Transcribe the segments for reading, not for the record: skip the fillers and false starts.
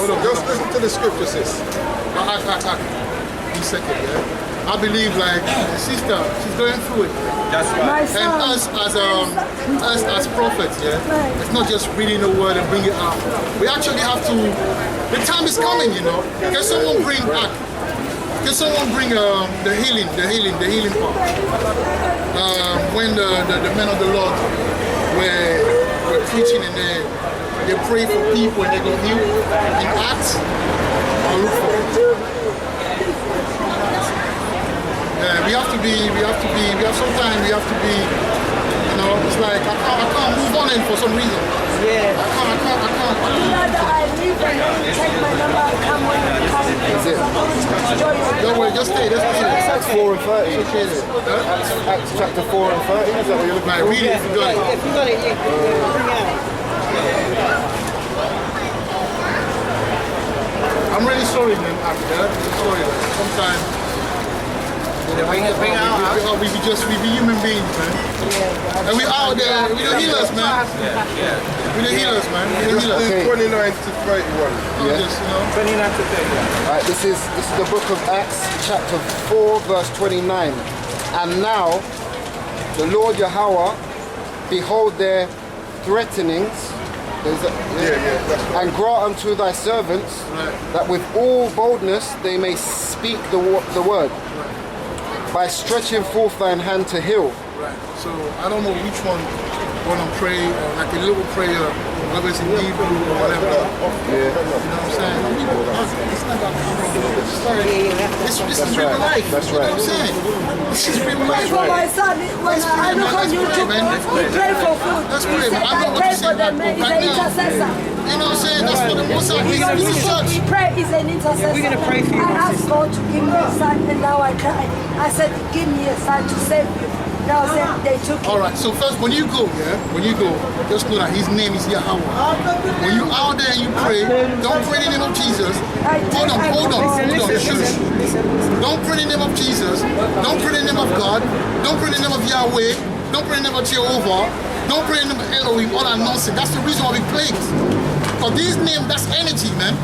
Hold on, just listen to the scripture, sis. One second, yeah. I believe like the sister, she's going through it. That's right. And us as prophets, yeah, it's not just reading the word and bring it out. We actually have to. The time is coming, you know. Can someone bring back? Can someone bring the healing part? When the men of the Lord were preaching and they pray for people and they got healed in Acts. I'll look for it. Sometimes we have to be, you know, it's like I can't move on in for some reason. Yeah. I can't. I leave and take my number, come when you come. That's it. Don't worry, just stay. Acts 4 and 30. Acts chapter 4 and 30. Is that what you're looking for? Read it if you got it. If you got it, you bring it out. I'm really sorry, man, after that. I'm sorry. Sometimes. Bring it out. We be human beings, man. Yeah. And we out there, we the healers, man. Yeah. We the healers, man. We the healers. Okay. 29 to 31. Yeah. Just, you know. 29 to 31. Alright, this is the book of Acts, chapter 4, verse 29. And now, the Lord Yahweh, behold their threatenings, and grant unto thy servants that with all boldness they may speak the word. By stretching forth thine hand to heal. Right. So I don't know which one want to pray, or like a little prayer, whether it's in Hebrew or whatever. Yeah. You know what I'm saying? It's not that complicated. This is real life. That's right. You know what I'm saying? This is real life. For my son, when I look on YouTube, he pray for food. That's great, man. I know what you're saying right now. You know what I'm saying? That's what the most I need in this church. He pray is an intercessor. We're going to pray for you. I asked God to give me a son, and now I cried. I said, give me a son to save you. Now they took it. Alright, so first when you go, just know that his name is Yahweh. When you out there and you pray, don't pray in the name of Jesus. Hold on. Shush. Don't pray in the name of Jesus. Don't pray in the name of God. Don't pray in the name of Yahweh. Don't pray in the name of Jehovah. Don't pray in the name of Elohim. All that nonsense. That's the reason why we play it. Because these names, that's energy, man.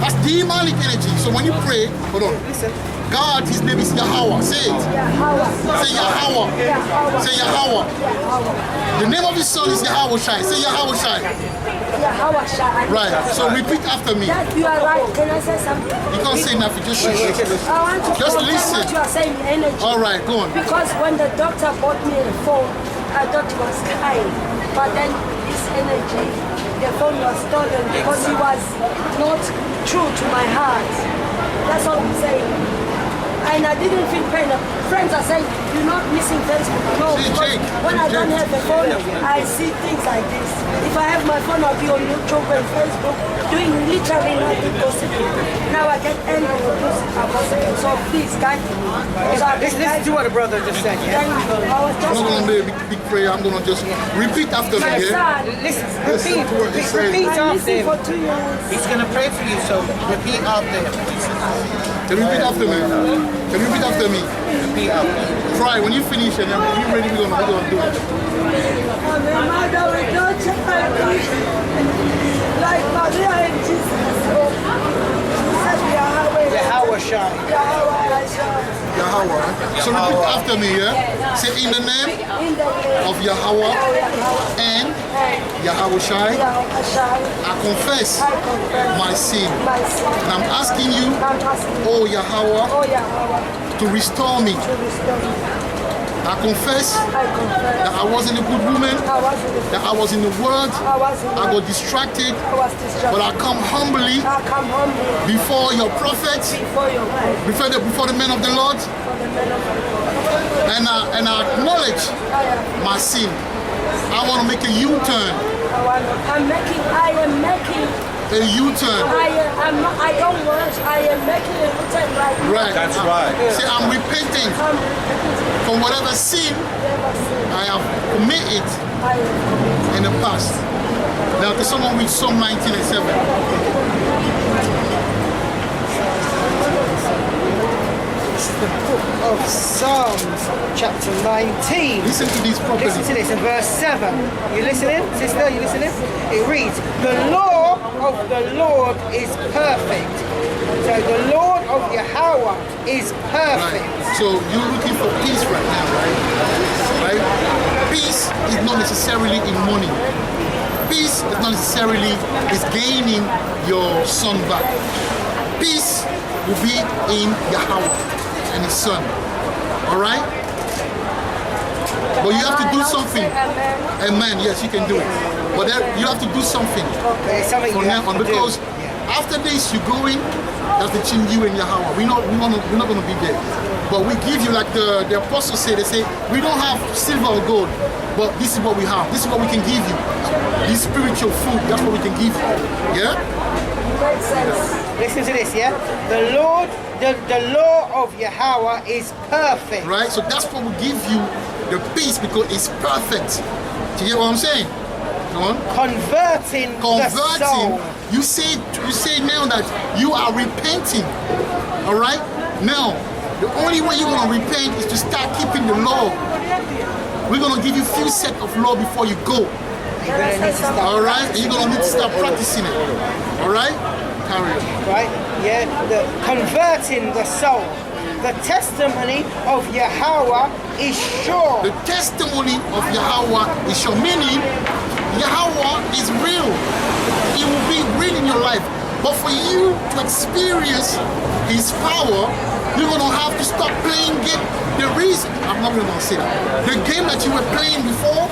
That's demonic energy. So when you pray, hold on. God, his name is Yahweh. Say it. Say Yahweh. Say Yahweh. The name of his son is Yahweh Shai. Say Yahweh Shai. Right. So repeat after me. That you are right. Can I say something? You can't say nothing. Just shush. I want to just listen. What you are saying, energy. All right, go on. Because when the doctor bought me a phone, I thought he was kind. But then this energy, the phone was stolen because he was not true to my heart. That's all I'm saying. And I didn't feel pain. Friends are saying, you're not missing Facebook. No, when I don't have the phone, I see things like this. If I have my phone, I'll be on YouTube and Facebook, doing literally nothing possible. Now I get angry because I'm possible. So please, guide me. Listen to what the brother just said, yeah? I'm not going to be a big prayer. I'm going to just repeat after me, yeah? Listen repeat after him. He's going to pray for you, so repeat after him. Can you repeat after me? Can you repeat after me? Repeat after me. Try. When you finish and when you're ready, we're going to do it. Like Maria and Jesus. Yahweh Shai. Yahweh. So repeat after me, yeah? Say in the name of Yahweh and Yahweh Shai, I confess my sin. And I'm asking you, oh Yahweh, to restore me. I confess that I wasn't a good woman, that I was in the world, I got distracted, but I come humbly before your prophets, before the men of the Lord, and I acknowledge my sin. I want to make a U-turn. I am making a U-turn. I don't want. I am making a U-turn right now. Right. That's right. See, I'm repenting from whatever sin I have committed in the past. Now, can someone read Psalm 19 and 7? This is the book of Psalms, chapter 19. Listen to this properly. Listen to this in verse 7. You listening? Sister, you listening? It reads, the law of the Lord is perfect. So the Lord of Yahweh is perfect. Right. So you're looking for peace right now, right? Right? Peace is not necessarily in money. Peace is not necessarily is gaining your son back. Peace will be in Yahweh and his son. Alright? But you have to do something. Amen. Yes, you can do it. But then you have to do something There's something from you now have on, to because do. after this you go in, that's between you and Yahweh. We're not going to be there. But we give you, like the apostles say, they say, we don't have silver or gold, but this is what we have. This is what we can give you. This spiritual food, that's what we can give you. Yeah? Makes sense. Listen to this, yeah? The Lord, the law of Yahweh is perfect. Right? So that's what will give you the peace, because it's perfect. Do you get what I'm saying? Come on. Converting the soul. You say now that you are repenting. Alright? Now, the only way you're gonna repent is to start keeping the law. We're gonna give you a few sets of law before you go. You're gonna need to start. Alright? And you're gonna need to start practicing it. Alright? Carry on. Right? Yeah? Converting the soul. The testimony of Yahweh is sure. The testimony of Yahweh is sure, meaning Yahweh is real. It will be real in your life. But for you to experience his power, you're gonna have to stop playing game. The reason, I'm not even gonna say that. The game that you were playing before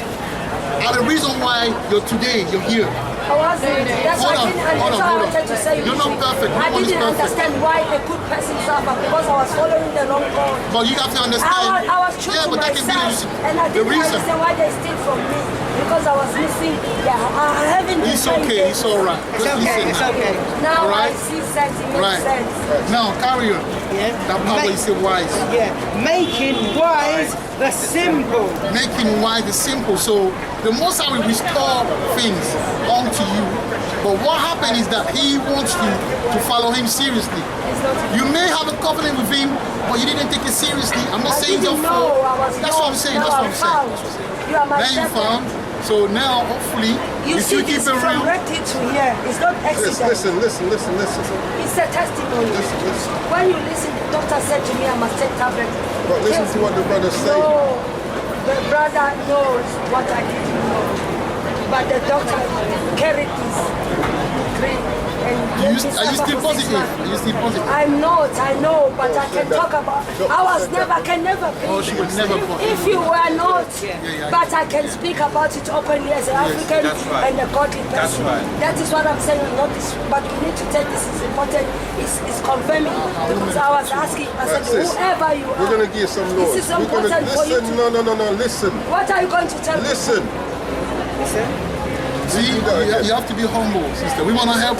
are the reason why you're here. I wasn't. That's why I didn't understand. I wanted to say You're not perfect. I No one is didn't perfect. understand why a good person suffer, because I was following the wrong God. But you have to understand. I was true yeah, to but that can be myself, and I the didn't reason. understand why they steal from me, because I was missing. Yeah, I haven't been It's playing okay. games. It's all right. It's Just okay, listen it's now. okay. Now Right. I see sense. It makes Right. sense. Now carry on. Yeah? That part where you say wise. Yeah. Making wise the simple. Making wise the simple. So the Most High will restore things unto you. But what happened is that he wants you to follow him seriously. It's not. You may have a covenant with him, but you didn't take it seriously. I'm not I saying your didn't fault. know I was That's what I'm lost. saying. Now That's what I'm I'm saying. found. That's what I'm saying. You are my Now you shepherd. found. So now, hopefully, You if see you keep this it from real. Recti to here. It's not accident. Listen. It's a testimony. When you listen, the doctor said to me, I must take tablet. But listen to what the brother said. No, the brother knows what I didn't know. But the doctor carried this drink and Are you still for 6 positive? months. Are you still positive? I'm not, I know, but I can talk about. I can never Oh, be. she would never put. If you were not, yeah. but I can speak about it openly as an African that's right. and a godly That's person. right. That is what I'm saying. Not this, but we need to take this is important. It's confirming, because I was asking. I said, Sis, whoever you are, We're gonna give some laws. this is We're gonna important for you. listen. No. Listen. What are you going to tell me? Listen. See, you have to be humble, sister. We want to help,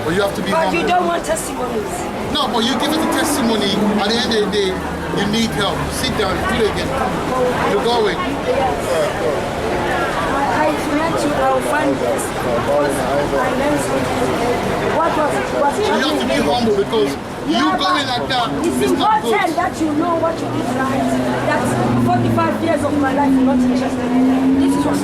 but you have to be But humble. you don't want testimonies. No, but you give it a testimony. At the end of the day, you need help. Sit down, do it again. You're going. I met you, I'll find this. Because I learned something. What was it? Was it So you have to be humble, because you going like that It's is not good. important that you know what you did right. That's 45 years of my life you're not interested in. This is what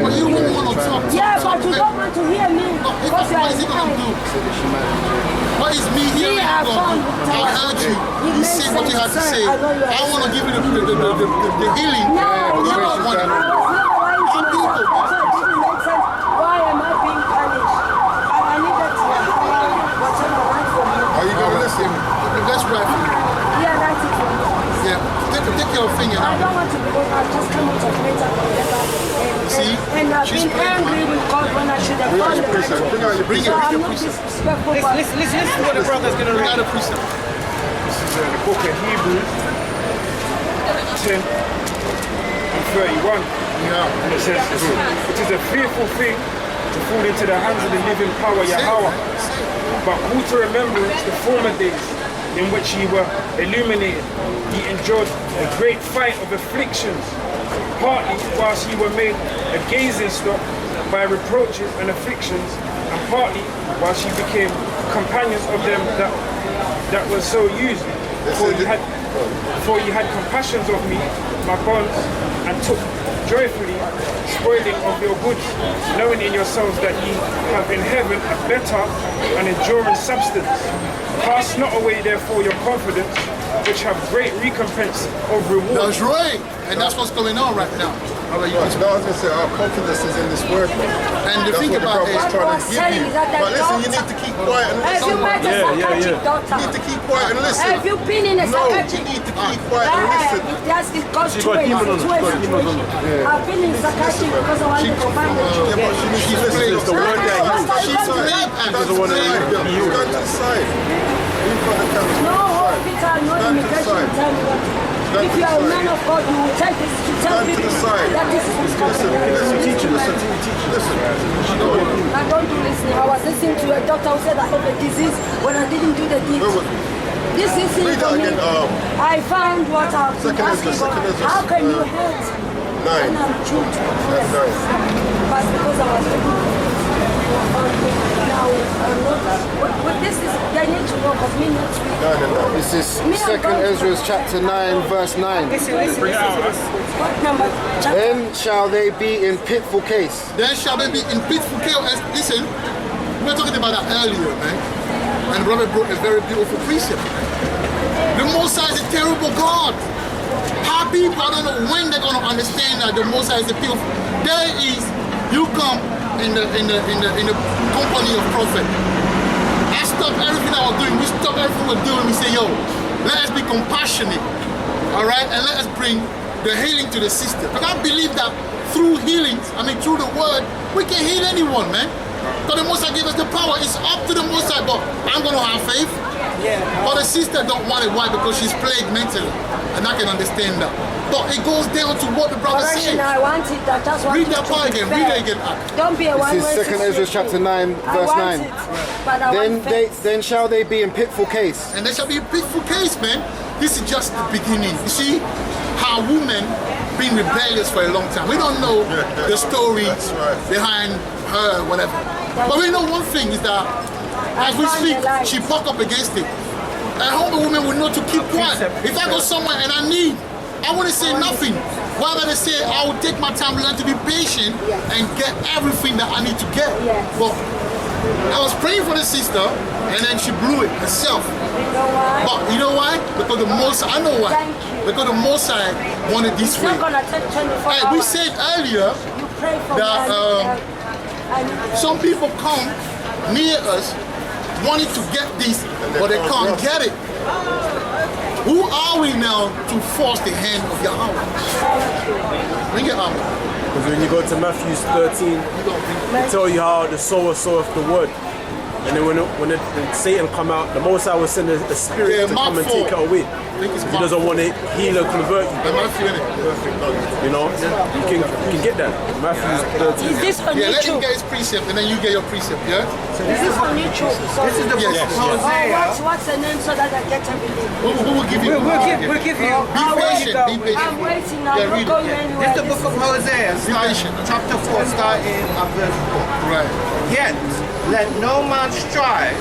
But you won't want to talk. Yeah, talk, but you don't want to hear me. No, if Because you what are is he going to do? kind. What is me hearing I you found going to the do? I time. heard you. It You makes say what you have to sense. say. I know you are I want to give you the healing. No, but you no, don't want I it. was never lying to myself. That's why it didn't make sense. Why am I being punished? I needed to whatever right from you. Are you gonna listen? Let's write for you. Yeah, that's it from you. Yeah. Take your finger I now. don't want to, because I've just come out of later whatever. See? And I've She's been praying. angry with God when I should have Bring out done your the precept. Bring out your Bring So it. I'm not disrespectful, but Listen to what the brother's going to Bring read. out a precept. This is the book of Hebrews 10 and 31. Yeah. And it says, it is a fearful thing to fall into the hands of the living power Yahweh. But call to remembrance the former days in which ye were illuminated. Ye endured a great fight of afflictions, partly whilst ye were made a gazing stock by reproaches and afflictions, and partly whilst ye became companions of them that were so used. For ye had compassions of me, my bonds, and took joyfully spoiling of your goods, knowing in yourselves that ye have in heaven a better and enduring substance. Cast not away therefore your confidence, which have great recompense of reward. That's right. And that's what's going on right now. How about you? I was going to say, our confidence is in this word. And the That's thing what the about brother's it, trying to give you. But listen, you need to keep quiet and Have you listen. met a psychiatric doctor? You need to keep quiet and listen. Have you been in a No, psychiatric? you need to keep quiet and listen. That's because two ways. I've been in psychiatric because I wanted to find a Yeah, but she needs to listen. It's the word that She's playing. Stand to the side. You've got the camera. No hospital, no immigration tell me what. If you are a man of God, you will take this to tell Stand to people the side. that this is Listen, teacher, listen. I don't do listening. I was listening to a doctor who said I have a disease when I didn't do the deed. This is it Read for that me. again. I found what I've been Second asking for. Ezra. How can you hate when I'm true to That's nice. But because I was looking now, what this is, they need to know because me next week. No. This is 2nd Ezra chapter 9 verse 9. Listen. What number? Chapter? Then shall they be in pitful case. then shall they be in pitful chaos. Listen, we were talking about that earlier, man. And Robert brought a very beautiful precept. The Most High is a terrible God. How people, I don't know when they're going to understand that the Most High is a beautiful. There is, you come in the company of prophet. I stop everything I was doing. We stop everything we're doing. We say, yo, let us be compassionate, all right, and let us bring the healing to the system. But I believe that through healings, through the word, we can heal anyone, man. Because the Most High gave us the power. It's up to the Most High, but I'm going to have faith. But the sister don't want it. Why? Because she's plagued mentally. And I can understand that. But it goes down to what the brother said. I want it. That just want Read it that to part be again. fair. Read it again. Don't be a This one-way is 2nd Ezra chapter 9 verse 9. Then shall they be in pitful case. And there shall be a peaceful case, man. This is just the beginning. You see how women been rebellious for a long time. We don't know the stories behind her, whatever. But we know one thing is that as we speak, she buck up against it. A humble woman will know to keep quiet. If I go somewhere and I wouldn't say nothing. Rather than say, I will take my time, learn to be patient and get everything that I need to get. But I was praying for the sister and then she blew it herself. You know why? But you know why? Because the Most I know why. Thank you. Because the Most High wanted this It's way. not gonna take 24 Hey, hours. we said earlier You pray for that, me. some people come near us wanting to get this, but they can't get it. Who are we now to force the hand of Yahweh? Bring it up. Because when you go to Matthew 13, they tell you how the sower soweth the word. And then when Satan come out, the Most High will send a spirit to come and take it away. He doesn't want to heal and convert you. Matthew, innit? You know, you can get that. Matthew 13. Is this on Yeah, let him YouTube? get his precept and then you get your precept, yeah? Is this on YouTube? This is the book of Hosea. What's the name so that I get everything? Who will give you? We'll give you. Be patient, be patient. I'm waiting now. Yeah, I'm read not it, going yeah. anywhere. This is the book of Hosea, patient. chapter 4, starting at verse 4. Right. Yet let no man strive,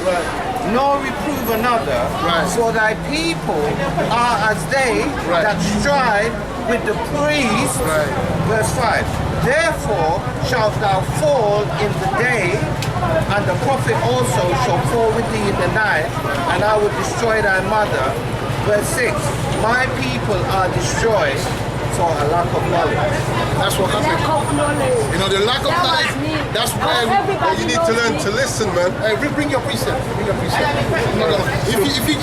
nor reprove another, Right. for thy people are as they Right. that strive with the priest. Right. Verse 5. Therefore shalt thou fall in the day, and the prophet also shall fall with thee in the night, and I will destroy thy mother. Verse 6. My people are destroyed for a lack of knowledge. That's what Lack happened. of knowledge. You know, the lack of That was knowledge, me. that's where Everybody You need to knows learn me. to listen, man. Hey, bring your precept. Bring your precept. I'm not gonna, if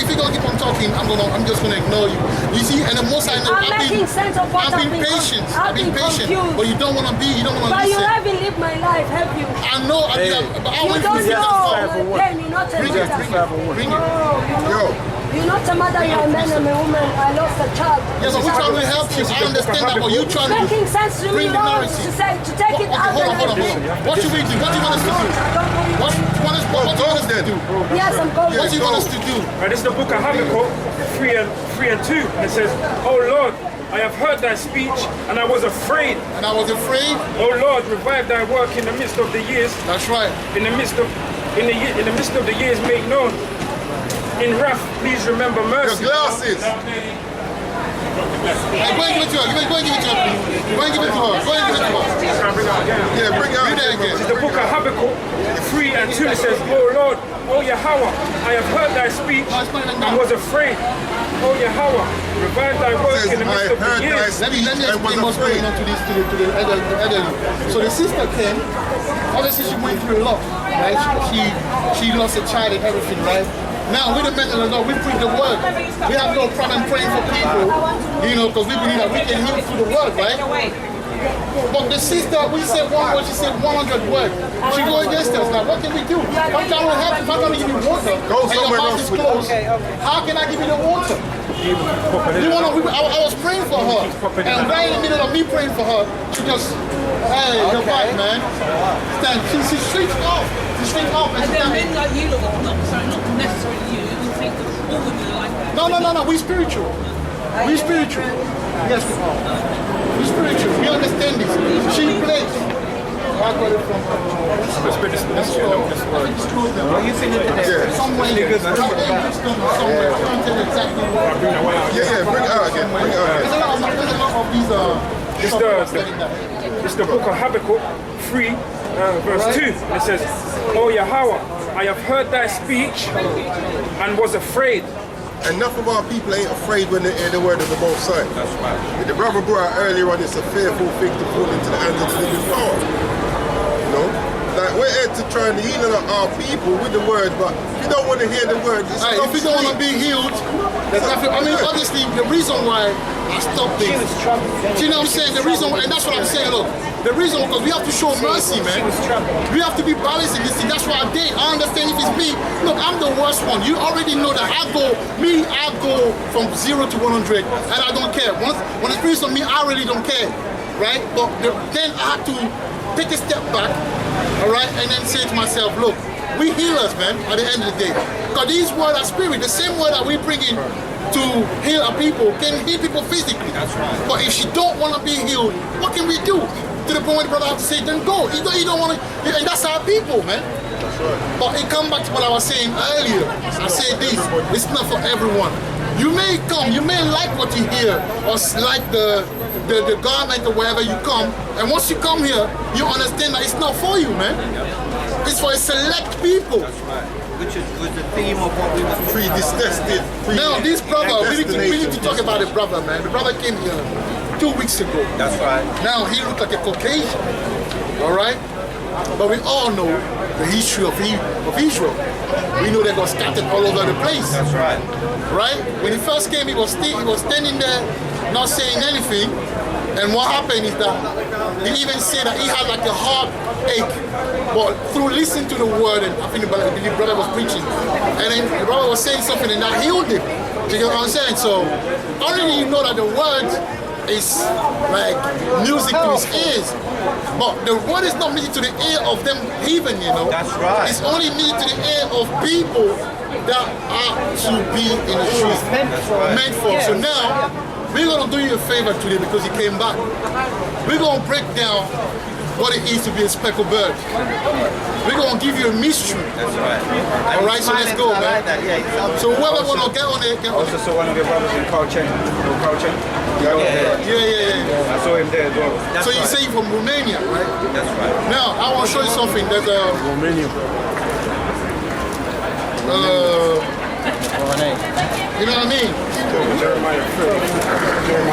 you don't keep on talking, I'm just gonna ignore you. You see, and the most I know, I'm making sense of what I've been I've been patient. con- I've been patient. confused. But you don't wanna be, you don't wanna But you listen. haven't lived my life, have you? I know, but I You went don't through know that. my pain. You're not a Bring it, mother. bring it. No, Yo. you're not a mother, you're a man, I'm a woman. I lost a child. Yeah, but we trying to help you. I understand that, but you trying to Making sense to me, bring the no, narrative. to take it Okay, out hold on. What you want us to do? What you want us to do? Yes, I'm going. What you want us to do? Right, this is the book of Habakkuk 3 and 2. And it says, "O Lord, I have heard thy speech, and I was afraid. And I was afraid. O Lord, revive thy work in the midst of the years. That's right. In the midst of the years, make known. In wrath, please remember mercy." Your glasses. Hey, go and give it to her. Go and give it to her. Go and give it to her. Go and give it to her. Can I bring it out again? Yeah, bring it out. Read that again. It's the book of Habakkuk 3 and 2. It says, "O Lord, O Yahweh, I have heard thy speech and was afraid. O Yahweh, revive thy work in the midst of the years." Let me explain what's going on to the elderly. So the sister came. Obviously, she went through a lot, right? She lost a child and everything, right? Now, with the men of the Lord, we preach the word. We have no problem praying for people, you know, because we believe that we can heal through the word, right? But the sister, we said one word, she said 100 words. She go against us. Now, what can we do? How can we help? How can we give you water? Go and your somewhere mouth else is with closed. How can I give you the water? I was praying for her, and right in the middle of me praying for her, she just, hey, you're back, man. Stand. She's straight off. She's straight off. And then men like you lot, not necessarily you, who think that all women are like that. No. We spiritual. We spiritual. Yes, we are. We spiritual. We understand this. She plays. I got it from. What you feeling today? Somewhere. Somewhere. I can't tell you exactly what. Yeah, bring it out again. Bring it out There's again. a lot of these. It's the book of Habakkuk 3 verse 2. It says, "O Yahweh, I have heard thy speech and was afraid." Enough of our people ain't afraid when they hear the word of the Most High. That's right. The brother brought out earlier on, it's a fearful thing to fall into the hands of the living power. You know? Like, we're here to try and heal our people with the word, but if you don't want to hear the word, it's If you don't want to be healed, there's nothing. I mean, honestly, the reason why I stopped this, you know what I'm saying? The reason why, and that's what I'm saying, look, the reason, because we have to show mercy, man. We have to be balanced in this thing. That's what I did. I understand if it's me. Look, I'm the worst one. You already know that I go from 0 to 100, and I don't care. When it's based on me, I really don't care, right? But then I have to take a step back, all right, and then say to myself, look, we healers, man, at the end of the day. Because these words are spirit. The same word that we bring in to heal our people can heal people physically. That's right. But if she don't want to be healed, what can we do? To the point where the brother has to say, then go. You don't want to, and that's our people, man. That's right. But it comes back to what I was saying earlier. I said this, it's not for everyone. You may come, you may like what you hear, or like the garment or wherever you come, and once you come here, you understand that it's not for you, man. It's for a select people. That's right. Which was the theme of what we were predestined. Now, this brother, we need to talk about the brother, man. The brother came here 2 weeks ago. That's right. Now, he looked like a Caucasian, all right? But we all know the history of Israel. We know they got scattered all over the place. That's right. Right? When he first came, he was standing there, not saying anything. And what happened is that he even said that he had like a heartache. But through listening to the word, and I think the brother was preaching, and then the brother was saying something, and that healed him. You know what I'm saying? So, only you know that the word is like music to his ears. But the word is not music to the ear of them heathen, you know. That's right. It's only music to the ear of people that are to be in the truth. Meant for. So now, we're going to do you a favor today because you came back. We're going to break down what it is to be a speckled bird. We're going to give you a mystery. That's right. All right, so let's go, man. Like that. Yeah, so whoever want to get on it, get on it. Also saw one of your brothers in Culture. Yeah. I saw him there as well. So you say you're from Romania, right? That's right. Now, I want to show you something. There's a... Romania. You know what I mean?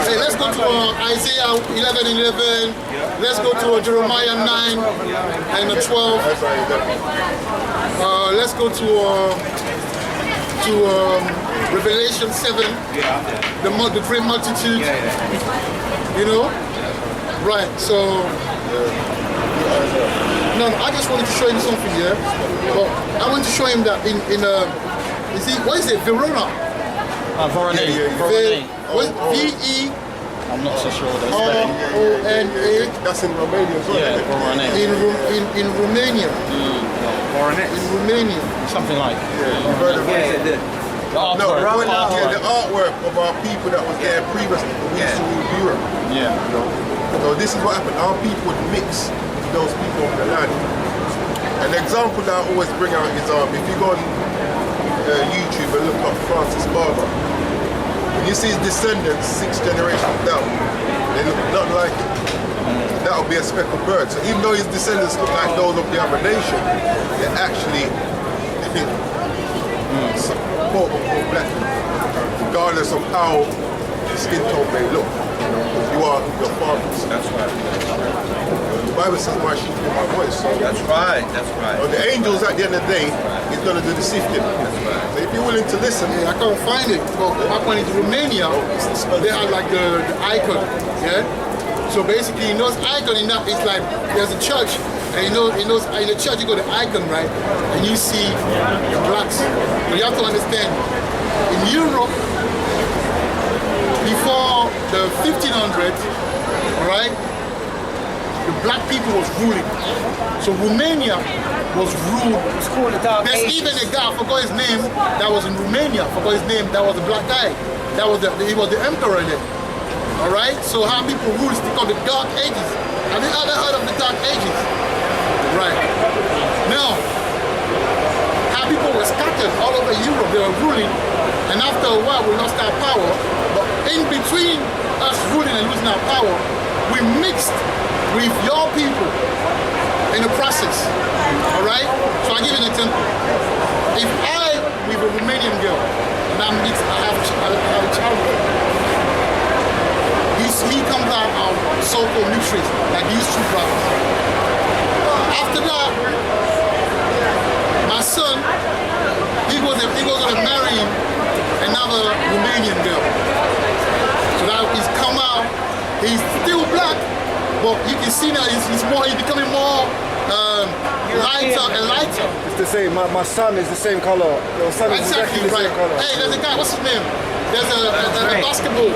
Hey, let's go to Isaiah 11:11. Let's go to Jeremiah 9 and 12. Let's go to Revelation 7. The great multitude. You know? Right, so... No, I just wanted to show him something here. But I want to show him that in you see, what is it? Verona. Vorone. V-E... I'm not so sure what R-O-N-A. That's in Romania as well. Yeah, Vorone. In Romania. In Romania. Something like. You've heard of it? The artwork. The artwork of our people that was there previously we used to rule Europe. Yeah. You know? So this is what happened. Our people would mix with those people of the land. An example that I always bring out is if you go on YouTube and look up Francis Barber, When you see his descendants, 6 generations down, they look not like him. That would be a speckled bird. So even though his descendants look like those of the other nation, they're actually quote unquote black, regardless of how the skin tone may look. You are your fathers. That's right. The Bible says, "My sheep hear my voice." So That's right. That's right. the angels at the end of the day is going to do the sifting. That's right. So if you're willing to listen, I can't find it. But back when it's Romania, they had like the icon. Yeah. So basically, in those icon, in that, it's like there's a church, and in the church you go to icon, right, and you see the blacks. But you have to understand, in Europe, before the 1500s, right, the black people was ruling. So Romania was ruled. It's called the Dark There's Ages. even a guy, I forgot his name, that was in Romania. I forgot his name. That was a black guy. He was the emperor there. All right. So how people rule is called the Dark Ages. Have you ever heard of the Dark Ages? Right. Now, how people were scattered all over Europe. They were ruling, and after a while, we lost our power. But in between us ruling and losing our power, we mixed with your people in the process. All right. So I give you an example. If I with a Romanian girl and I have a child with her, he comes out of so-called nutrients like these two brothers. After that, my son, he goes to marry another Romanian girl. So that he's come out, he's still black, but you can see now he's becoming more lighter and lighter. It's the same. My son is the same color. Your son is exactly the right. same color. Hey, there's a guy. What's his name? There's a basketball.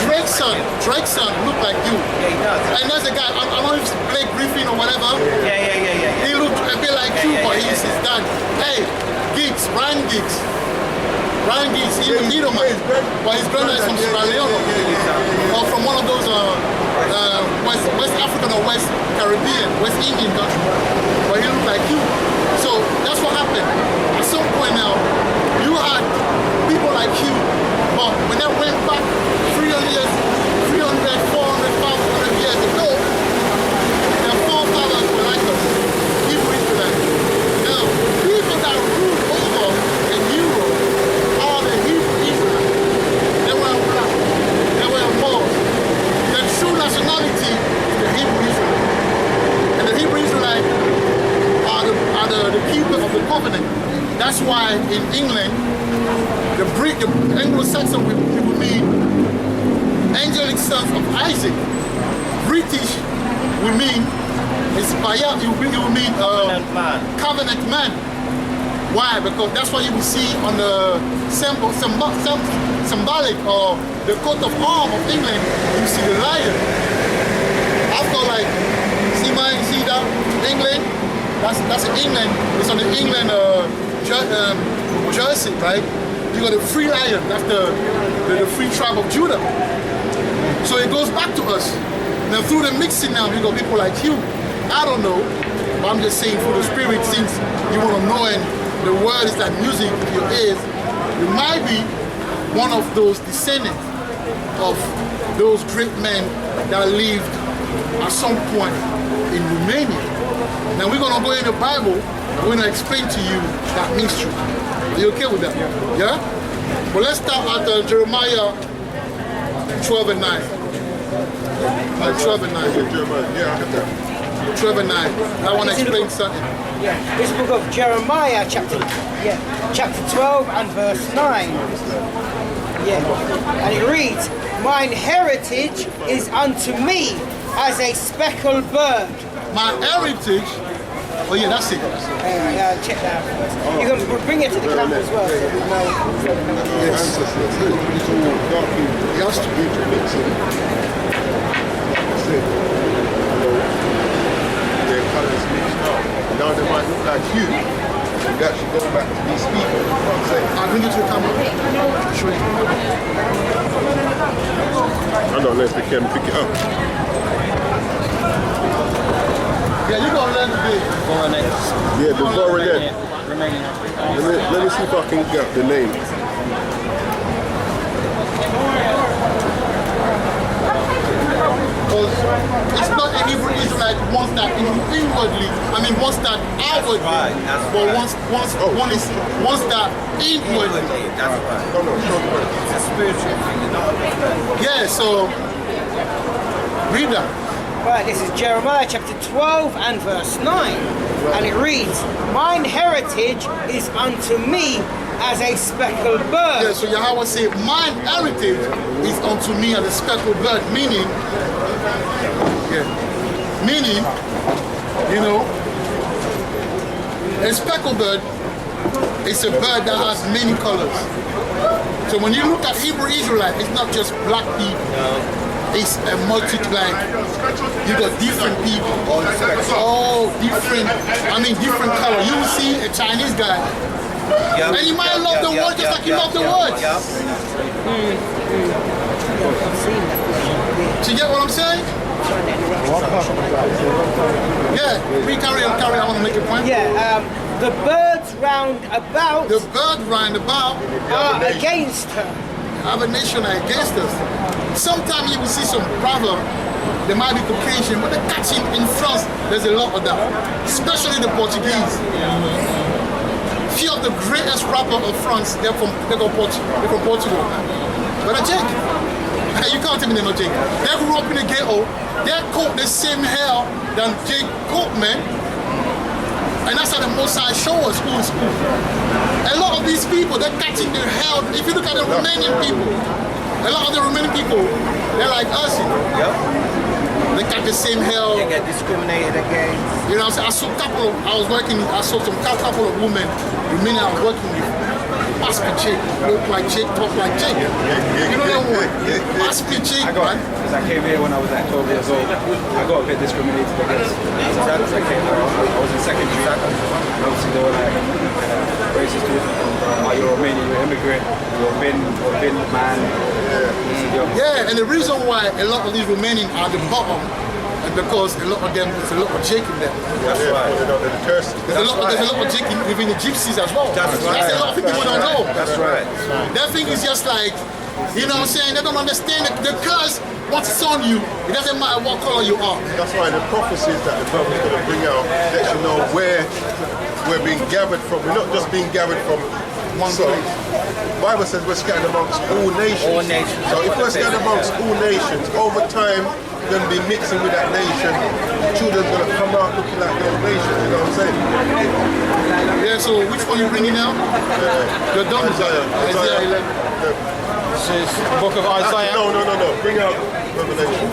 Drake's son look like you. Yeah, he does. And there's a guy. I don't know if it's Blake Griffin or whatever. Yeah. He looked a bit like you, but he's his dad. Hey, Ryan Giggs, he's a middleman, but his brother is from Sierra Leone, or from one of those West African or West Caribbean, West Indian country. But he looked like you. So that's what happened. At some point now, you had people like you, but when that went back 300 years, 300, 400, 500 years ago, their forefathers were like us, Hebrew Israelites. Now, people that ruled over in Europe are the Hebrew Israelites. They were black, they were Moors. The true nationality is the Hebrew Israelite. And the Hebrew Israelite are the keepers of the covenant. That's why in England, the Anglo-Saxon will mean angelic sons of Isaac. British will mean inspired. It will mean covenant man. Why? Because that's what you will see on the symbolic or the coat of arms of England. You see the lion. After like, see that England. That's in England. It's on the England jersey, right? You got the free lion. That's the free tribe of Judah. So it goes back to us. Now through the mixing now, you got people like you. I don't know, but I'm just saying for the spirit, since you want to know and the word is like music in your ears, you might be one of those descendants of those great men that lived at some point in Romania. Now we're going to go in the Bible and we're going to explain to you that mystery. Are you okay with that? Yeah? Well, let's start at Jeremiah 12 and 9. 12 and 9. Yeah, I got that. 12 and 9. I want to explain something. Yeah, this book of Jeremiah, chapter 12 and verse 9. Yeah, and it reads, "Mine heritage is unto me as a speckled bird." My heritage. Oh yeah, that's it. Check that out first. You can bring it to the camera as well, so we know. Yes. It's all dark people. He has to be mixing. That's it. Their colours mixed up. Now they might look like you. You actually go back to these people. You know what I'm saying? I'll bring it to the camera. Show you. I don't know if they can pick it up. Yeah, you're gonna learn today. Yeah, the Voronet. Romanian. Let me see if I can get the name. because it's not a Hebrew Israelite wants that inwardly. I mean, wants that outwardly. Right, that's but right. wants that inwardly. That's right. It's a spiritual thing, you know. Yeah, so read that. Right, this is Jeremiah chapter 12 and verse 9. And it reads, mine heritage is unto me as a speckled bird. Yeah, so Yahweh said, mine heritage is unto me as a speckled bird, meaning, you know, a speckled bird is a bird that has many colors. So when you look at Hebrew Israelite, it's not just black people. It's a multiply. You got different people. Oh, different. I mean, different color. You will see a Chinese guy, and you might love the word just like you love the words. Do you get what I'm saying? Yeah, we carry on. I want to make a point. Yeah, the birds round about. The bird round about are against her. Have a nation against us. Sometimes you will see some problem. They might be Caucasian, but the catching in France, there's a lot of that. Especially the Portuguese. Few of the greatest rappers of France, they're from Portugal. But Jake, you can't tell me they're not Jake. They grew up in the ghetto. They coat the same hair than Jake coat, man. And that's how the Mosai show us who is who. A lot of these people, they're catching their hair. If you look at the Romanian people, a lot of the Romanian people, they're like us, you know. Yep. They got the same hair. They get discriminated against. You know what I'm saying? I saw some couple of women, Romanian I was working with. Must be Jake, look like Jake, talk like Jake. You know that one? Must be Jake, man. Because I came here when I was like 12 years old. I got a bit discriminated against. As I came here, I was in secondary. And obviously they were like racist to you're Romanian, you're an immigrant, you're a bin man. Yeah, and the reason why a lot of these Romanians are the bottom is because a lot of them, there's a lot of Jake in them. That's right. There's a lot of Jake within the gypsies as well. That's right. That's a lot of people don't know. That's right. That thing is just like, you know what I'm saying? They don't understand it. The curse, once it's on you, it doesn't matter what color you are. That's why the prophecies that the prophet's going to bring out let you know where we're being gathered from. We're not just being gathered from one place. The Bible says we're scattered amongst all nations. All nations. So if we're scattered amongst all nations, over time, we're going to be mixing with that nation. The children's going to come out looking like those nations, you know what I'm saying? Yeah, so which one you bringing now? The done Isaiah 11. This is the book of Isaiah. No. Bring out Revelation.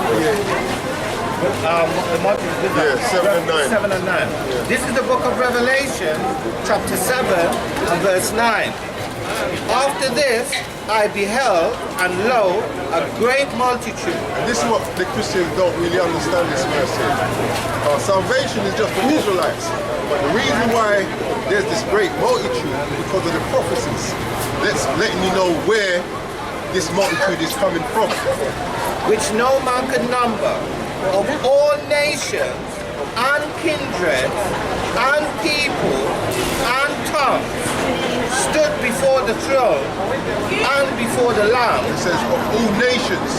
Yeah, 7 and 9. 7 and 9. Yeah. This is the book of Revelation, chapter 7 and verse 9. After this, I beheld, and lo, a great multitude. And this is what the Christians don't really understand this verse here. Salvation is just for Israelites. But the reason why there's this great multitude is because of the prophecies. Letting you know where this multitude is coming from. Which no man could number, of all nations, and kindred, and people, and tongues, stood before the throne, and before the Lamb. It says of all nations.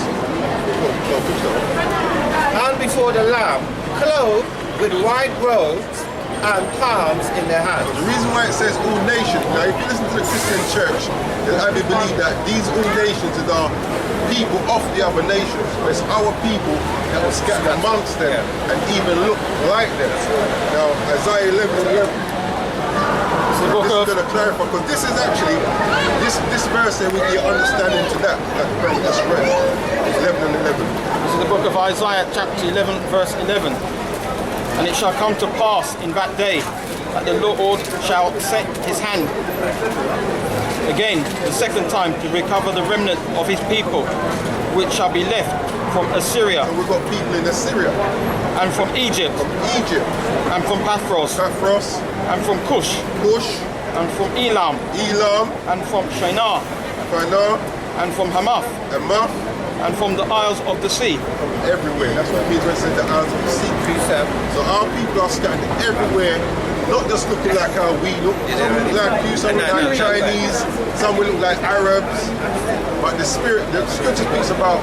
And before the Lamb, clothed with white robes, and palms in their hands. The reason why it says all nations, now if you listen to the Christian church, they believe that these all nations are people of the other nations. It's our people that were scattered amongst them and even look like them. Now Isaiah 11. So this is going to clarify, because this is actually, this verse here with your understanding to that the brother just read. 11 and 11. This is the book of Isaiah chapter 11 verse 11. And it shall come to pass in that day that the Lord shall set his hand again the second time to recover the remnant of his people, which shall be left from Assyria. And we've got people in Assyria. And from Egypt. And from Pathros. And from Cush. And from Elam. And from Shinar. And from Hamath. And from the isles of the sea. Everywhere. That's what it means when it says the isles of the sea. So our people are scattered everywhere, not just looking like how we look. Some look like you, some look like Chinese, some will look like Arabs. But the scripture speaks about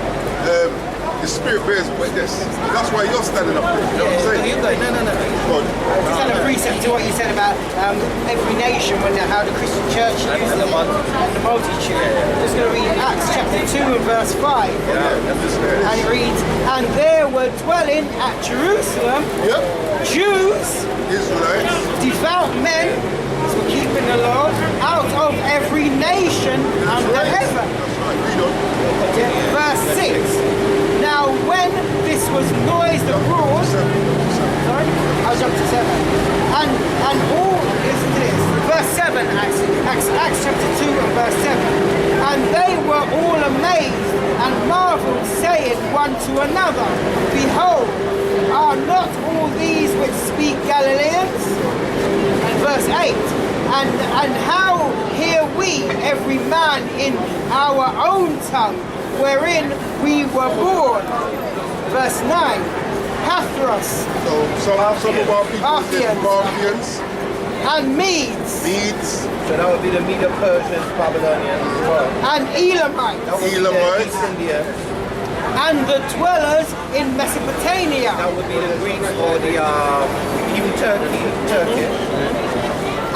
the spirit bears witness. That's why you're standing up there. You know what I'm saying? You go. No. Go on. Just had a precept to what you said about every nation, when how the Christian church uses it, and the multitude. Just going to read Acts chapter 2 and verse 5. And it reads, and there were dwelling at Jerusalem Jews, Israelites, devout men, who were keeping the law, out of every nation under heaven. Verse 6. Now when this was noised abroad, sorry, I'll jump to 7. And all, listen to this, verse 7 Acts chapter 2 and verse 7. And they were all amazed and marveled, saying one to another, behold, are not all these which speak Galileans? And verse 8. And how hear we every man in our own tongue wherein we were born? Verse 9. Hathras. So some of our people said Parthians and Medes. So that would be the Medo-Persians, Babylonians as well. And Elamites. That would be the East India. And the dwellers in Mesopotamia. That would be the Greeks or the even Turkish.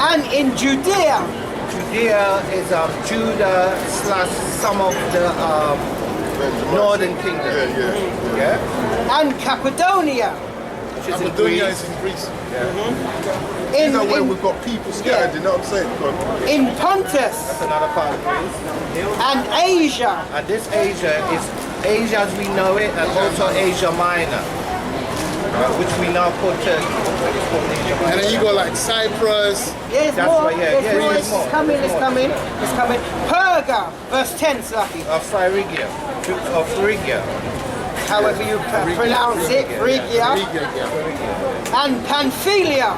And in Judea. Judea is Judah / some of the northern kingdom. Yeah. And Cappadocia. Which is Cappadocia is in Greece. These are where we've got people scattered, you know what I'm saying? In Pontus. That's another part of Greece. And Asia. And this Asia is Asia as we know it, and also Asia Minor, which we now call Turkey. And then you go like Cyprus. There's That's more. right, There's more. there's more. It's coming. Perga, verse 10, Slaki. Of Phrygia, of Phrygia. However you pronounce it, Phrygia. And Pamphylia.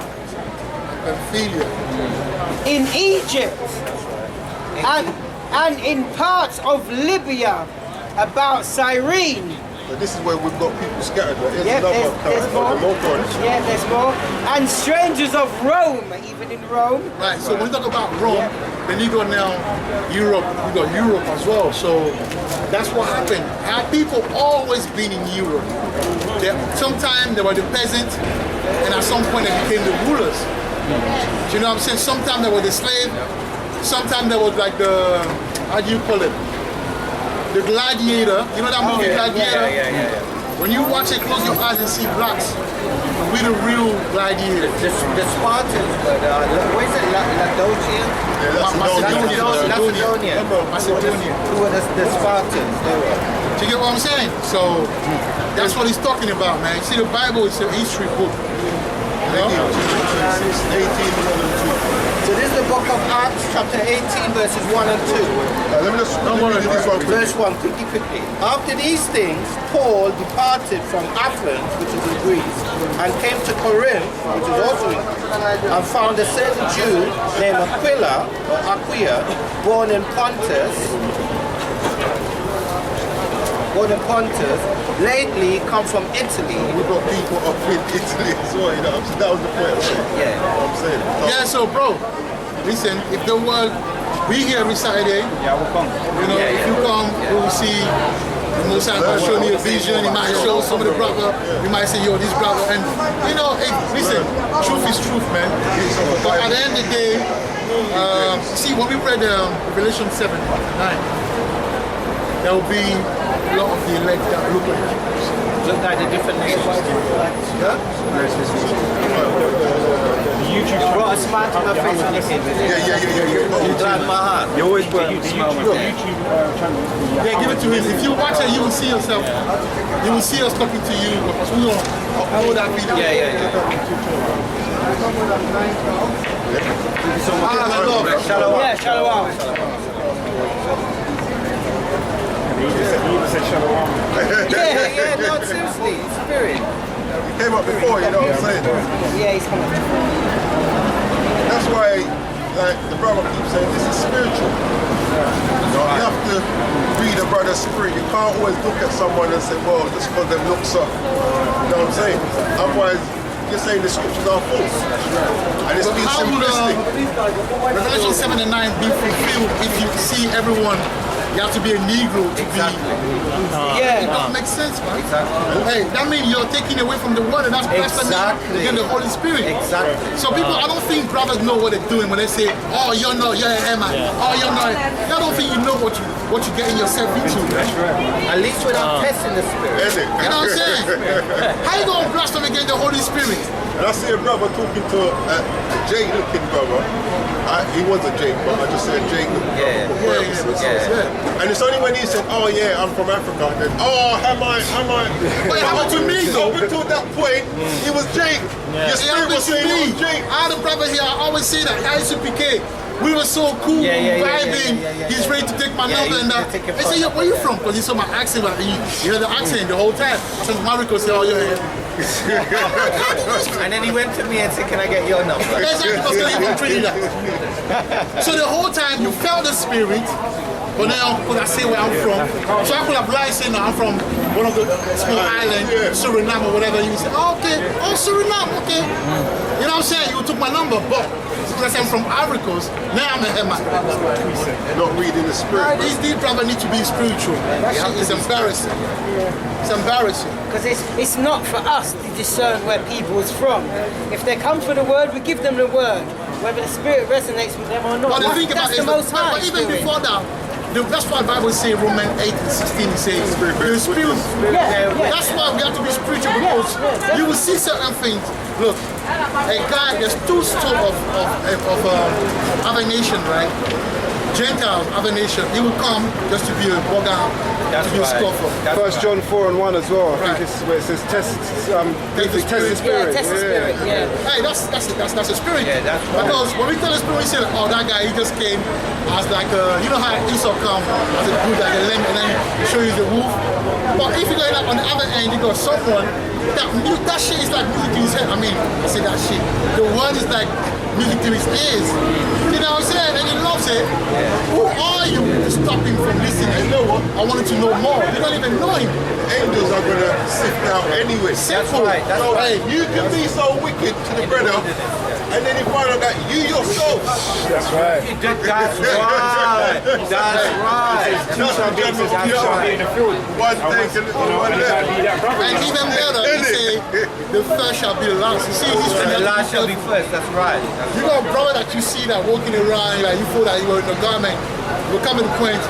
In Egypt. And in parts of Libya, about Cyrene. But this is where we've got people scattered. There's there's more. Yeah, there's more. And strangers of Rome, even in Rome. Right, so when we talk about Rome, then you go now Europe, you got Europe as well. So that's what happened. Our people always been in Europe. Sometimes they were the peasants, and at some point they became the rulers. Do you know what I'm saying? Sometimes they were the slave, sometimes they was like the, how do you call it? The Gladiator. You know that movie Gladiator? Yeah. When you watch it, close your eyes and see blacks. We the real gladiators. The Spartans, but what is it? Laodicea? Macedonia. Who were the Spartans? They were. Do you get what I'm saying? So that's what he's talking about, man. You see, the Bible is a history book. You know? 18:1-2. So this is the book of Acts, chapter 18, verses 1 and 2. Let me just read this one quickly. Verse 1, quickly. After these things, Paul departed from Athens, which is in Greece, and came to Corinth, which is also in Greece, and found a certain Jew named Aquila, born in Pontus, lately come from Italy. We've got people up in Italy as well, you know. That was the point. Yeah. You know what I'm saying? Yeah, so bro, listen, if the world, we here every Saturday, we'll come. You know, if you come, we will see the Most High might show me a vision, he might show some of the brother, you might say, yo, this brother, and you know, listen, truth is truth, man. But at the end of the day, see, when we read Revelation 7, 9, there will be a lot of the elect that look like Jews. Look like the different nations. Yeah? YouTube. You brought a smile to my face when you came in. Yeah. You glad my heart. You always put a smile on my face. channel. Yeah, give it to him. If you watch it, you will see yourself. You will see us talking to you because we don't upload that video. Yeah. Thank you so much. Shalom. Yeah, shalom. He even said shalom. Yeah, no, seriously, spirit. He came up before, you know what I'm saying? Yeah, he's coming. That's why, like, the brother keeps saying, this is spiritual. You know, you have to read a brother's spirit. You can't always look at someone and say, well, just because them looks up. You know what I'm saying? Otherwise, you're saying the scriptures are false. And it's being simplistic. Revelation 7 and 9 be fulfilled if you see everyone You have to be a Negro to Exactly. be. It don't make sense, man. Exactly. Hey, that means you're taking away from the word, and that's Exactly. again the Holy Spirit. Exactly. So people, I don't think brothers know what they're doing when they say, "Oh, you're not, you're an Emma. Oh, you're not." I don't think you know what you're getting yourself into. That's right. At least without testing the spirit. You know what I'm saying? How you gonna blaspheme against the Holy Spirit? And I see a brother talking to a Jake-looking brother. He was a Jake, but I just said Jake-looking brother. Yeah. And it's only when he said, "Oh yeah, I'm from Africa," and then, "Oh, am I?" But it happened to me though. Up until that point, he was Jake. Your It spirit happened was to saying me. it was Jake. I had a brother here. I always say that. ICPK. We were so cool, vibing. He's ready to take my number and that. I said, "Yo, where you from?" Because he saw my accent. Like, he heard the accent the whole time. So Mariko said, "Oh, you're here." And then he went to me and said, "Can I get your number?" Exactly, because he from Trinidad. So the whole time you felt the spirit, but now because I say where I'm from, so I could have lied saying no, I'm from one of the small islands, Suriname or whatever. You say, "Oh, okay, oh Suriname, okay." You know what I'm saying? You took my number, but because I'm from Ivory Coast, now I'm a Hemite. Not reading the spirit. These brothers need to be spiritual. It's embarrassing. It's embarrassing. Because it's not for us to discern where people is from. If they come for the word, we give them the word. Whether the spirit resonates with them or not. But the thing about That's it the is, most high. but even before that, that's why the Bible says Romans 8:16 it says the spirit. That's why we have to be spiritual because you will see certain things. Look, a guy, there's two sort of other nation, right? Gentiles, other nation. He will come just to be a bugger, to be a scoffer. 1 John 4:1 as well. I think it's where it says test the spirit. Test the spirit, Hey, that's a spirit. Yeah, that's right. Because when we tell the spirit, we say, "Oh, that guy, he just came as like a, you know how Esau come as a good like a lamb, and then he show you the wolf." But if you go like on the other end, you got someone that shit is like music to his head. I mean, I say that shit. The word is like music to his ears. You know what I'm saying? And he loves it. Who are you to stop him from listening? You know what? I wanted to know more. You don't even know him. Angels are gonna sift out anyway. Simple. right, that's So, right. you can be so wicked to the brother, and then you find out that you yourself. That's right. That's right. That's right. Two shall be in the field. One thing can one And it might left. be that brother. And even better, he say, the first shall be the last. You see, he's The last shall be first. That's right. you know, a brother that you see that walking around, like you feel that you were in a garment, will come to the point,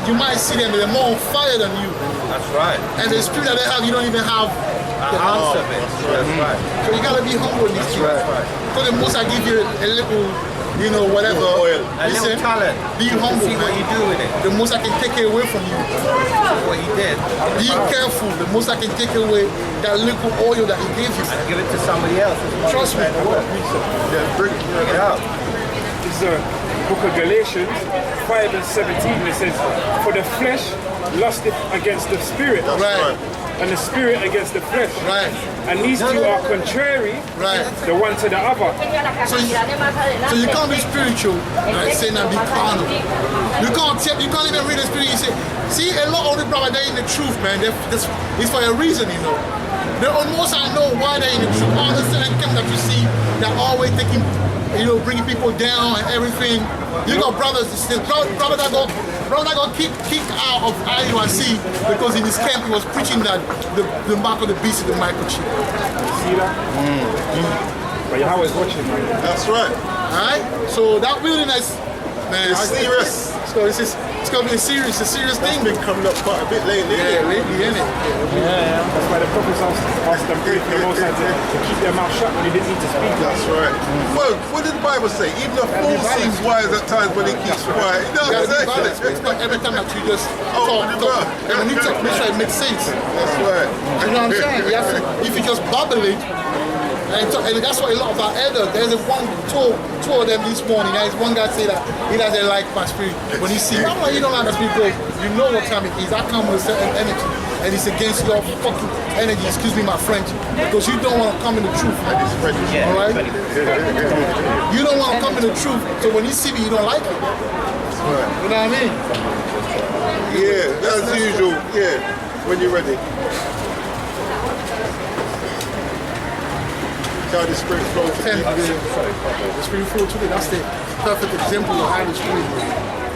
you might see them, they're more on fire than you. That's right. And the spirit that they have, you don't even have the Answer answer. it. That's right. So you gotta be humble in this thing. So the most I give you a little, you know, whatever. Oil. A little talent. Be humble, See what man. you do with it. The most I can take it away from you. What he did. Be careful. The most I can take away that little oil that he gave you. And give it to somebody else. Trust me. Bring it out. This is book of Galatians 5:17. It says, "For the flesh lusteth against the spirit, Right. and the spirit against the flesh. Right. And these two are contrary, Right. the one to the other." So you can't be spiritual, right? Saying and be carnal. You can't even read the spirit. You say, see, a lot of the brothers, they're in the truth, man. It's for a reason, you know. The almost I know why they're in the truth. All the certain camps that you see, they're always taking, you know, bringing people down and everything. You got brothers that got kicked out of IUIC because in his camp he was preaching that the mark of the beast is the microchip. See that? But Yahweh is watching, man. That's right. Alright? So that wilderness, man, It's serious. It's gonna be a serious thing. Been coming up quite a bit lately. Yeah, lately, isn't it? That's why the prophets asked them praying for the Most High to keep their mouth shut when they didn't need to speak. That's right. Well, what did the Bible say? Even a fool seems wise at times when he keeps quiet. You know You what gotta be I'm balanced. saying? It's not every time that you just Oh, talk. And when you talk, make sure it makes sense. That's right. You know what I'm saying? You have to, if you just bubble it, and that's what a lot of our elders, there's two of them this morning. There's one guy say that he doesn't like my spirit. When he see, I'm like, you don't like the spirit because you know what time it is. I come with a certain energy. And it's against your fucking energy, excuse me my French, because you don't want to come in the truth. Alright? You don't want to come in the truth, so when you see me, you don't like it. You know what I mean? Yeah, as usual. Yeah, when you're ready. How the spirit flows. The spirit flow to me. That's the perfect example of how the spirit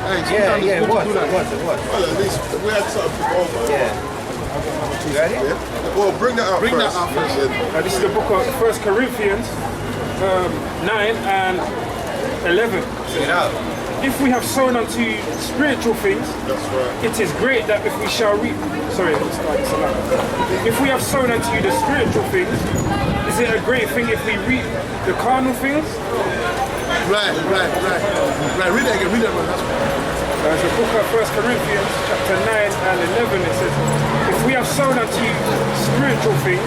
It was. Well, at least we had something to go over. Yeah. You ready? Yeah. Well, bring that out Bring first. that out first. This is the book of 1 Corinthians 9 and 11. Check it out. If we have sown unto spiritual things, That's right. it is great that if we shall reap. Sorry, let's start this again. If we have sown unto you the spiritual things, is it a great thing if we reap the carnal things? Right. Read that again. Read that one. That's right. There's the book of 1 Corinthians chapter 9 and 11. It says, if we have sown unto you spiritual things,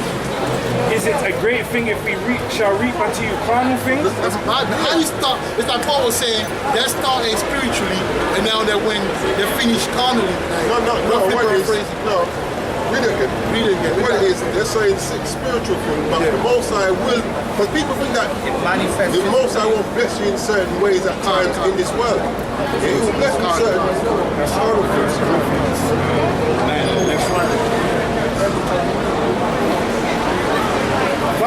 is it a great thing if we shall reap unto you carnal things? That's bad. How you start? It's like Paul was saying, they're starting spiritually, and now they're when they're finished carnally. No. What it is? No. Read it again. Read it again. What it is? They're saying spiritual thing, but the Most High will, because people think that It manifests. the Most High won't bless you in certain ways at times in this world. He will bless you in certain carnal things.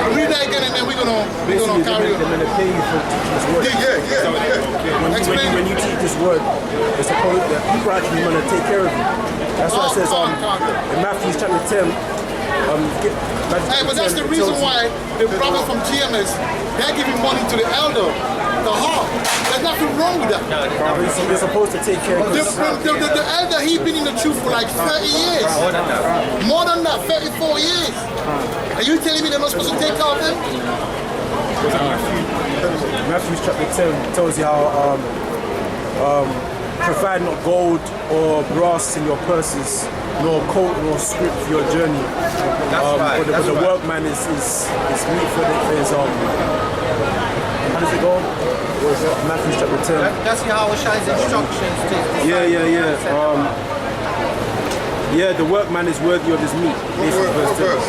Read that again, and then we're gonna carry on. They're going to pay you for teaching this word. Yeah. Explain When you teach this word, it's supposed that people are actually going to take care of you. That's why it says in Matthew chapter 10. Hey, but that's the reason why the brother from GMS, they're giving money to the elder, the heart. There's nothing wrong with that. You're supposed to take care of The yourself. elder, he's been in the truth for like 30 years. More than that, 34 years. Are you telling me they're not supposed to take care of them? Matthew chapter 10 tells you how provide not gold or brass in your purses, nor coat nor scrip for your journey. Right. But the workman is meat for his how does it go? What is it? Matthew chapter 10. That's how Shai's instructions to his disciples. Yeah, the workman is worthy of his meat. Basically, verse 10.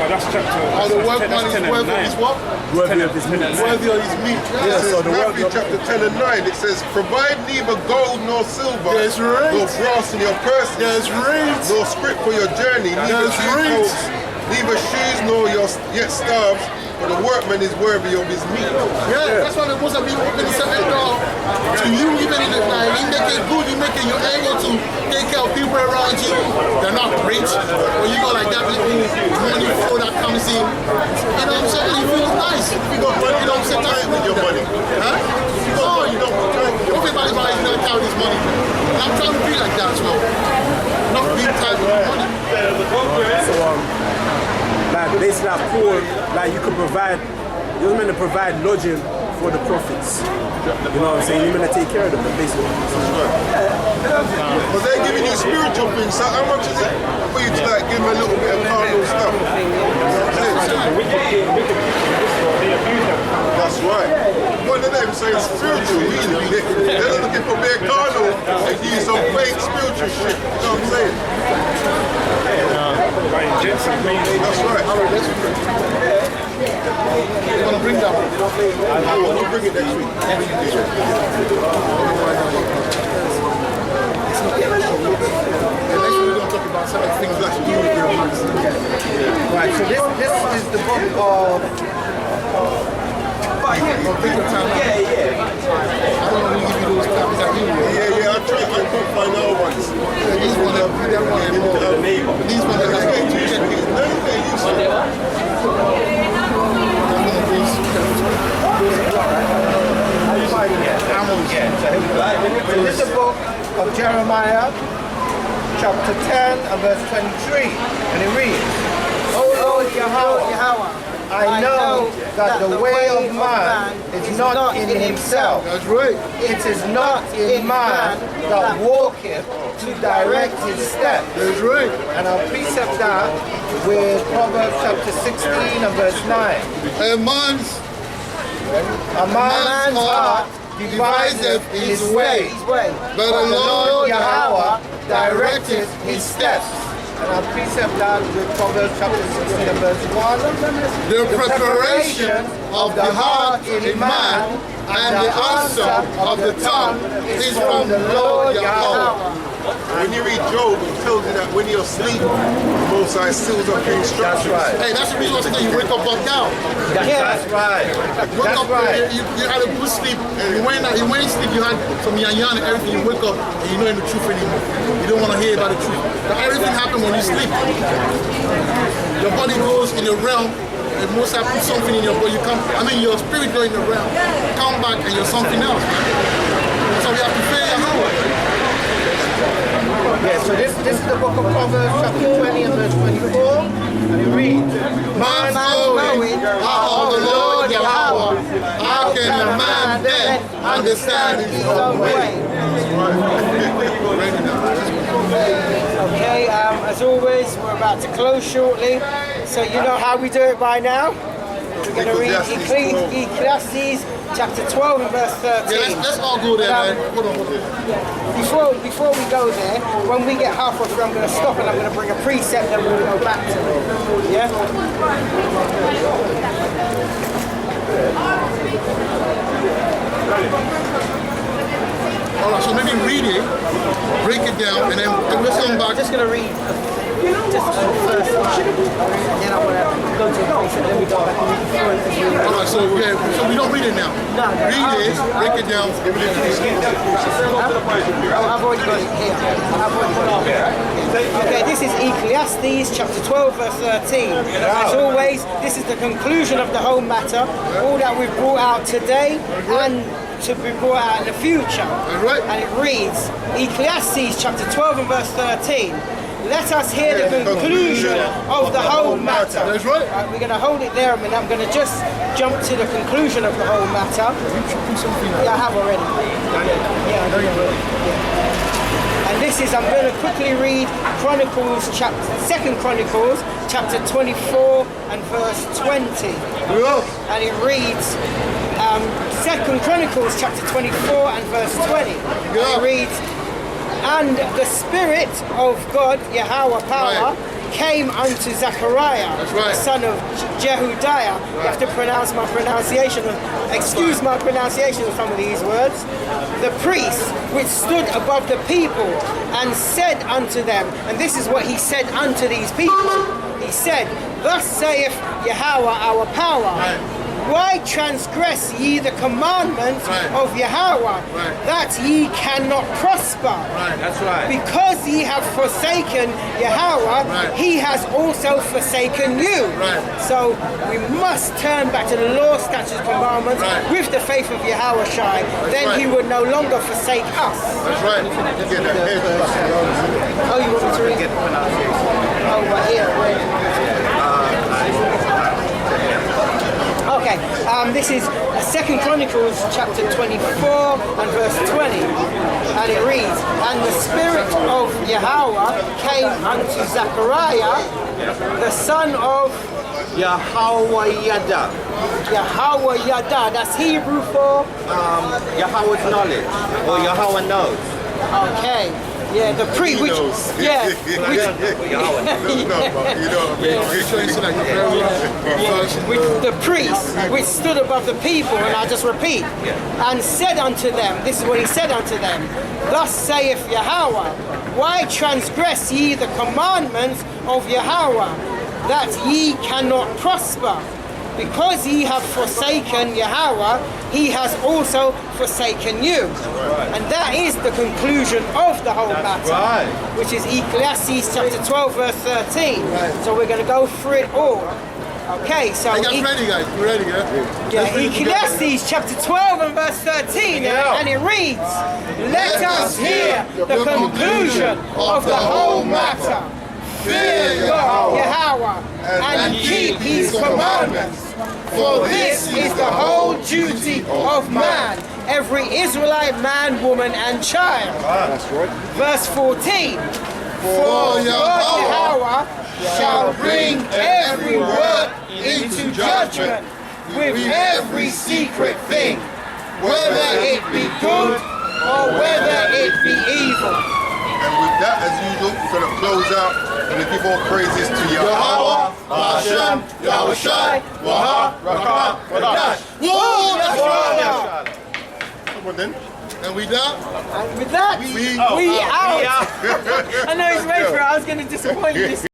That's chapter. The workman is worthy of his what? Worthy of his meat. Worthy of his meat. Yeah, so the Matthew work. chapter 10 and 9, it says, provide neither gold nor silver, That's right. nor brass in your purses, That's right. nor scrip for your journey, neither That's shoe right. coats, neither shoes nor your yet staves, for the workman is worthy of his meat. Yeah, that's why the most of people open certain door to you, even in the night. You make it good, you make it, you're able to take care of people around you. They're not rich, or you go like that little money flow that comes in. You know what I'm saying? You feel nice. You got money, you don't put time with your money. Huh? You got money, you don't put time with your money. Everybody's right now carry this money. And I'm trying to be like that as well. Not being tight with my money. So like basically like Paul, like you could provide, you're meant to provide lodging for the prophets. You know what I'm saying? You're meant to take care of them, basically. But they're giving you spiritual things, so how much is it for you to like give them a little bit of carnal stuff? That's right. What the name saying spiritual, really. They're not looking for bare carnal and give you some fake spiritual shit. You know what I'm saying? That's right. You're going to bring that one. I want to bring it next week. Next week we're going to talk about some things that you do with your hands. Right, so this is the book of... Take your time. I don't want to give you those copies that you want. Yeah, I'll try to find out ones. These ones are these ones are like This is the book of Jeremiah, chapter 10 and verse 23. And it reads, O Lord Yahweh, I know that the way of man is not in himself. That's right. It is not in man that walketh to direct his steps. That's right. And I'll precept that with Proverbs chapter 16 and verse 9. A man's heart deviseth his way, but the Lord Yahweh directeth his steps. And I'll precept that with Proverbs chapter 16 and verse 1. The preparation of the heart in man And the answer of the tongue is from the Lord Yahweh. When you read Job, it tells you that when you're asleep, the Most High seals up your instructions. That's right. Hey, that's the reason why I say you wake up back down. That's right. Wake That's up, right. you had a good sleep. You went in sleep, you had some yan and everything. You wake up and you know the truth anymore. You don't want to hear about the truth. But everything happens when you sleep. Your body goes in the realm. And most have put something in your body. Your spirit goes in the realm. Come back and you're something else, man. So we have to fear Yahweh. Yeah, so this is the book of Proverbs, chapter 20 and verse 24, and it reads, Man knowing how the Lord Yahweh, how can a man then understand his own way? Okay, as always, we're about to close shortly, so you know how we do it by now. We're going to read Ecclesiastes chapter 12 and verse 13. Yeah, let's all go there, man. Hold on. Before we go there, when we get halfway through, I'm going to stop and I'm going to bring a precept and we're going to go back to it. Yeah? Alright, so maybe read it, break it down, and then let's come back. I'm just going to read just the first line, and then I want to go to the precept, then we go back and read the first. Alright, so we don't read it now. No. Read it, break it down, give it to I've already got it here. Okay, this is Ecclesiastes chapter 12 verse 13. As always, this is the conclusion of the whole matter, all that we've brought out today and to be brought out in the future. And it reads, Ecclesiastes chapter 12 and verse 13. Let us hear the conclusion of the whole matter. That's right. We're going to hold it there a minute. I'm going to just jump to the conclusion of the whole matter. Yeah, I have already. Yeah, I did already. Yeah. And this is, I'm going to quickly read Chronicles, 2 Chronicles, chapter 24 and verse 20. And it reads, 2 Chronicles, chapter 24 and verse 20. And it reads, and the Spirit of God, Yahweh power, came unto Zechariah, the son of Jehudiah. You have to pronounce my pronunciation, excuse my pronunciation of some of these words. The priest which stood above the people and said unto them, and this is what he said unto these people. He said, thus saith Yahweh our power. Why transgress ye the commandments of Yahweh, that ye cannot prosper? That's right. Because ye have forsaken Yahweh, he has also forsaken you. So we must turn back to the law, statutes, commandments with the faith of Yahweh Shai. Then he would no longer forsake us. That's right. Oh, you want me to read it? Oh, right here. Okay, this is 2 Chronicles chapter 24 and verse 20, and it reads, and the Spirit of Yahweh came unto Zechariah, the son of Yahweh-Yada. Yahweh-Yada, that's Hebrew for? Yahweh's knowledge, or Yahweh knows. Okay. Yeah, the priest, which, the priest, which stood above the people, and I just repeat, and said unto them, this is what he said unto them, thus saith Yahweh, why transgress ye the commandments of Yahweh, that ye cannot prosper? Because ye have forsaken Yahweh, he has also forsaken you. And that is the conclusion of the whole matter, which is Ecclesiastes chapter 12 verse 13. So we're going to go through it all. Okay, so Ecclesiastes chapter 12 and verse 13, and it reads, let us hear the conclusion of the whole matter. Fear God, Yahweh, and keep his commandments. For this is the whole duty of man, every Israelite man, woman, and child. Verse 14. For Yahweh shall bring every work into judgment with every secret thing, whether it be good or whether it be evil. And with that, as usual, we're going to close out and give all praises to Yahweh, Hashem, Yahweh Shai, Waha, Rakah, Wadash. then. And with that, And with that, we out. I know it's late for it. I was going to disappoint you this